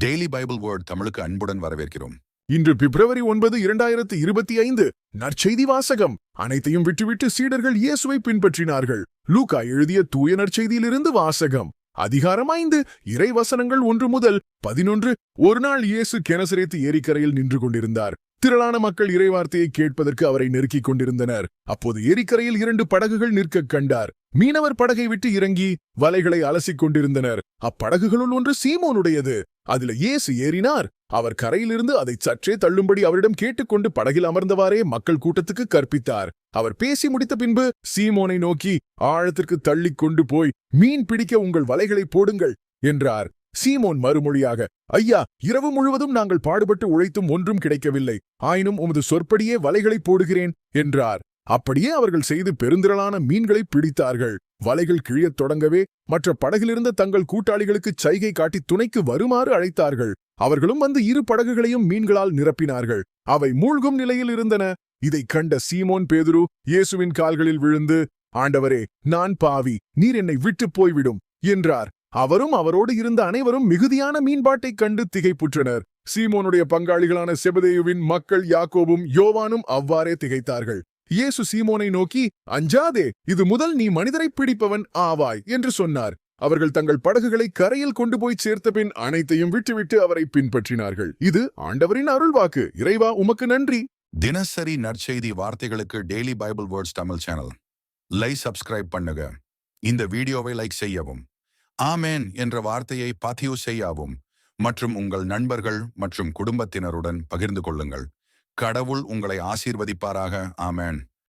Daily Bible word தமிழுக்கு அன்புடன் வரவேற்கிறோம். இன்று பிப்ரவரி 9, 2025 நற்செய்தி வாசகம். அனைத்தையும் விட்டுவிட்டு சீடர்கள் இயேசுவை பின்பற்றினார்கள். லூக்கா எழுதிய தூய நற்செய்தியிலிருந்து வாசகம். அதிகாரம் 5, இறை வசனங்கள் 1 முதல் 11. ஒரு நாள் இயேசு கெனசரேத்து ஏரிக்கரையில் நின்று கொண்டிருந்தார். திரளான மக்கள் இறைவார்த்தையை கேட்பதற்கு அவரை நெருக்கிக் கொண்டிருந்தனர். அப்போது ஏரிக்கரையில் 2 படகுகள் நிற்க கண்டார். மீனவர் படகை விட்டு இறங்கி வலைகளை அலசிக் கொண்டிருந்தனர். அப்படகுகளுள் ஒன்று சீமோனுடையது. அதில் இயேசு ஏறினார். அவர் கரையிலிருந்து அதை சற்றே தள்ளும்படி அவரிடம் கேட்டுக்கொண்டு படகில் அமர்ந்தவாறே மக்கள் கூட்டத்துக்கு கற்பித்தார். அவர் பேசி முடித்த பின்பு சீமோனை நோக்கி, ஆழத்திற்கு தள்ளிக் கொண்டு போய் மீன் பிடிக்க உங்கள் வலைகளை போடுங்கள் என்றார். சீமோன் மறுமொழியாக, ஐயா, இரவு முழுவதும் நாங்கள் பாடுபட்டு உழைத்தும் ஒன்றும் கிடைக்கவில்லை. ஆயினும் உமது சொற்படியே வலைகளை போடுகிறேன் என்றார். அப்படியே அவர்கள் செய்து பெருந்திரளான மீன்களை பிடித்தார்கள். வலைகள் கிழியத் தொடங்கவே மற்ற படகிலிருந்த தங்கள் கூட்டாளிகளுக்கு சைகை காட்டி துணைக்கு வருமாறு அழைத்தார்கள். அவர்களும் வந்து 2 படகுகளையும் மீன்களால் நிரப்பினார்கள். அவை மூழ்கும் நிலையில் இருந்தன. இதைக் கண்ட சீமோன் பேதுரு இயேசுவின் கால்களில் விழுந்து, ஆண்டவரே, நான் பாவி, நீர் என்னை விட்டு போய்விடும் என்றார். அவரும் அவரோடு இருந்த அனைவரும் மிகுதியான மீன்பாட்டைக் கண்டு திகைப்புற்றனர். சீமோனுடைய பங்காளிகளான செபதேயுவின் மக்கள் யாக்கோபும் யோவானும் அவ்வாறே திகைத்தார்கள். இயேசு சீமோனை நோக்கி, அஞ்சாதே, இது முதல் நீ மனிதரை பிடிப்பவன் ஆவாய் என்று சொன்னார். அவர்கள் தங்கள் படகுகளை கரையில் கொண்டு போய் சேர்த்த பின் அனைத்தையும் விட்டுவிட்டு அவரை பின்பற்றினார்கள். இது ஆண்டவரின் அருள்வாக்கு. இறைவா, உமக்கு நன்றி. தினசரி நற்செய்தி வார்த்தைகளுக்கு daily Bible words Tamil channel subscribe பண்ணுங்க. இந்த வீடியோவை லைக் செய்யவும், ஆமேன் என்ற வார்த்தையை பதிவு செய்யவும் மற்றும் உங்கள் நண்பர்கள் மற்றும் குடும்பத்தினருடன் பகிர்ந்து கொள்ளுங்கள். கடவுள் உங்களை ஆசீர்வதிப்பாராக. ஆமேன்.